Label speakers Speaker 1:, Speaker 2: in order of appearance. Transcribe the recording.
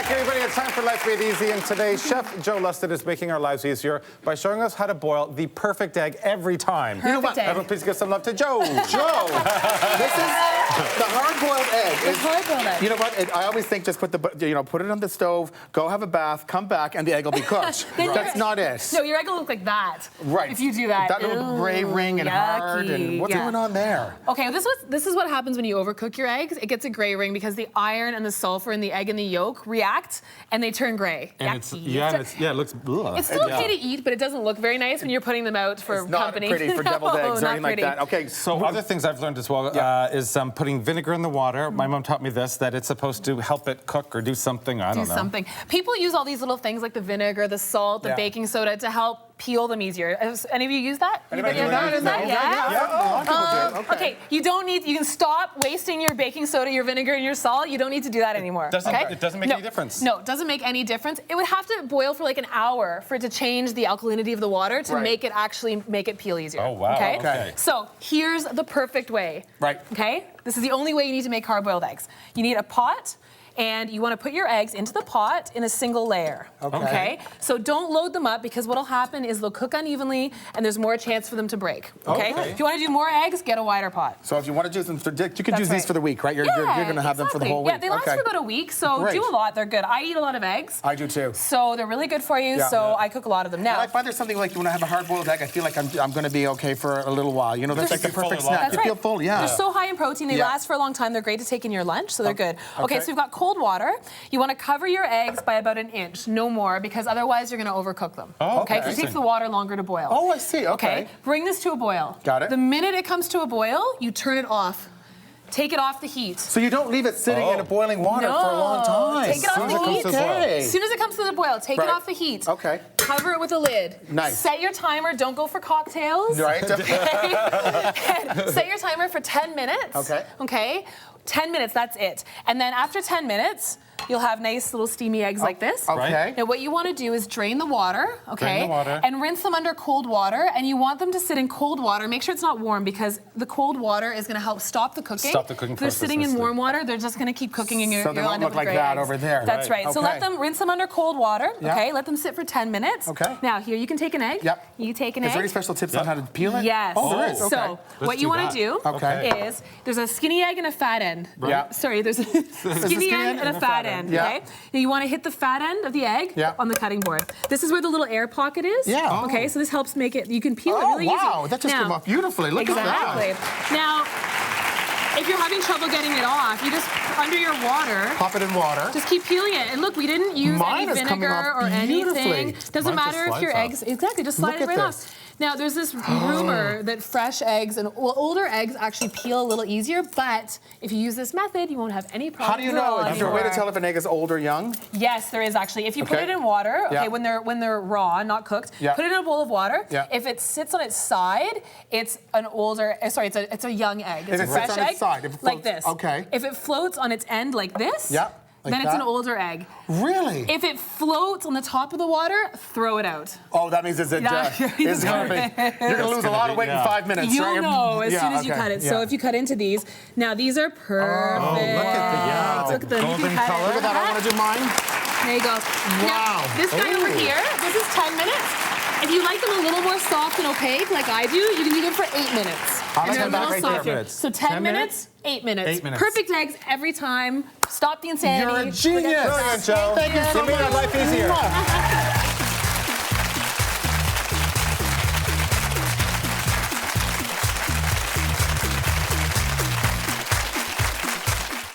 Speaker 1: back, everybody. It's time for Life Made Easy, and today Chef Joe Lusted is making our lives easier by showing us how to boil the perfect egg every time.
Speaker 2: You know what?
Speaker 1: Everyone, please give some love to Joe.
Speaker 2: Joe, this is the hard-boiled egg.
Speaker 3: It's hard-boiled egg.
Speaker 2: You know what? I always think just put it on the stove, go have a bath, come back, and the egg will be cooked. That's not it.
Speaker 3: No, your egg will look like that.
Speaker 2: Right.
Speaker 3: If you do that.
Speaker 2: That little gray ring and hard, and what's going on there?
Speaker 3: Okay, this is what happens when you overcook your eggs. It gets a gray ring because the iron and the sulfur in the egg and the yolk react, and they turn gray.
Speaker 1: And it looks. Ugh.
Speaker 3: It's still okay to eat, but it doesn't look very nice when you're putting them out for company.
Speaker 2: It's not pretty for deviled eggs or
Speaker 3: not
Speaker 2: anything like that. Okay,
Speaker 1: so other things I've learned as well is putting vinegar in the water. My mom taught me this, that it's supposed to help it cook or do something. I don't know. Do something.
Speaker 3: People use all these little things like the vinegar, the salt, the baking soda to help peel them easier. Has any of you use that?
Speaker 2: Anybody use that?
Speaker 3: Yeah. Okay, you don't need. You can stop wasting your baking soda, your vinegar, and your salt. You don't need to do that anymore.
Speaker 1: It doesn't make any difference.
Speaker 3: No, it doesn't make any difference. It would have to boil for like an hour for it to change the alkalinity of the water to make it actually make it peel easier.
Speaker 1: Oh wow.
Speaker 3: Okay. So here's the perfect way.
Speaker 2: Right.
Speaker 3: Okay. This is the only way you need to make hard-boiled eggs. You need a pot. And you want to put your eggs into the pot in a single layer. Okay. So don't load them up because what'll happen is they'll cook unevenly and there's more chance for them to break. Okay. If you want to do more eggs, get a wider pot.
Speaker 2: So if you want to do them for you can use these for the week, right? You're going to have them for the whole week.
Speaker 3: Yeah, they last for about a week, so do a lot. They're good. I eat a lot of eggs.
Speaker 2: I do too.
Speaker 3: So they're really good for you. So I cook a lot of them now.
Speaker 2: And I find there's something like when I have a hard-boiled egg, I feel like I'm going to be okay for a little while. You know, that's like the perfect snack. You feel full, yeah.
Speaker 3: They're so high in protein. They last for a long time. They're great to take in your lunch, so they're good. Okay, so we've got cold water. You want to cover your eggs by about 1 inch, no more, because otherwise you're going to overcook them. Okay, because it takes the water longer to boil.
Speaker 2: Oh, I see. Okay.
Speaker 3: Bring this to a boil.
Speaker 2: Got it.
Speaker 3: The minute it comes to a boil, you turn it off. Take it off the heat.
Speaker 2: So you don't leave it sitting in a boiling water for a long time.
Speaker 3: Take it off the heat.
Speaker 2: As
Speaker 3: soon as it comes to the boil, take it off the heat.
Speaker 2: Okay.
Speaker 3: Cover it with a lid.
Speaker 2: Nice.
Speaker 3: Set your timer. Don't go for cocktails.
Speaker 2: Right.
Speaker 3: Set your timer for 10 minutes.
Speaker 2: Okay.
Speaker 3: Okay. 10 minutes, that's it. And then after 10 minutes, you'll have nice little steamy eggs like this.
Speaker 2: Okay.
Speaker 3: Now what you want to do is drain the water,
Speaker 1: Drain the water.
Speaker 3: and rinse them under cold water. And you want them to sit in cold water. Make sure it's not warm because the cold water is going to help stop the cooking.
Speaker 1: Stop the cooking
Speaker 3: If they're
Speaker 1: process.
Speaker 3: sitting in warm water, they're just going to keep cooking and
Speaker 2: So they won't look like that over there.
Speaker 3: That's right. So let them rinse them under cold water. Okay. Let them sit for 10 minutes.
Speaker 2: Okay.
Speaker 3: Now here you can take an egg.
Speaker 2: Yep.
Speaker 3: You take an egg.
Speaker 2: Is there any special tips on how to peel it?
Speaker 3: Yes.
Speaker 2: Oh, there is. Okay.
Speaker 3: So what you want to do is there's a skinny egg and a fat end.
Speaker 2: Yeah.
Speaker 3: Sorry, there's a skinny end and a fat end. Okay. Now you want to hit the fat end of the egg on the cutting board. This is where the little air pocket is.
Speaker 2: Yeah.
Speaker 3: Okay. So this helps make it. You can peel it really easy.
Speaker 2: Oh wow, that just came off beautifully. Look at that.
Speaker 3: Exactly. Now, if you're having trouble getting it off, you just under your water.
Speaker 2: Pop it in water.
Speaker 3: Just keep peeling it. And look, we didn't use any vinegar or anything. Doesn't matter if your eggs. Exactly. Just slide it right off. Now, there's this rumor that fresh eggs and older eggs actually peel a little easier, but if you use this method, you won't have any problems.
Speaker 2: How do you know? Is there a way to tell if an egg is old or young?
Speaker 3: Yes, there is actually. If you put it in water, when they're raw, not cooked, put it in a bowl of water. If it sits on its side, it's an older. Sorry, it's a young egg. It's a fresh egg, like this.
Speaker 2: Okay.
Speaker 3: If it floats on its end like this, then it's an older egg.
Speaker 2: Really?
Speaker 3: If it floats on the top of the water, throw it out.
Speaker 2: Oh, that means it's going to be. You're going to lose a lot of weight in 5 minutes.
Speaker 3: You'll know as soon as you cut it. So if you cut into these, now these are perfect.
Speaker 1: Oh, look at the golden color.
Speaker 2: Look at that. I want to do mine.
Speaker 3: There you go.
Speaker 2: Wow.
Speaker 3: Now, this guy over here, this is 10 minutes. If you like them a little more soft and opaque, like I do, you can do them for 8 minutes.
Speaker 2: And they're
Speaker 3: a little softer. So 10 minutes, 8 minutes.
Speaker 1: 8 minutes.
Speaker 3: Perfect eggs every time. Stop the insanity.
Speaker 2: You're a genius.
Speaker 1: Brilliant, Joe.
Speaker 2: Thank you so much.
Speaker 1: You made our life easier.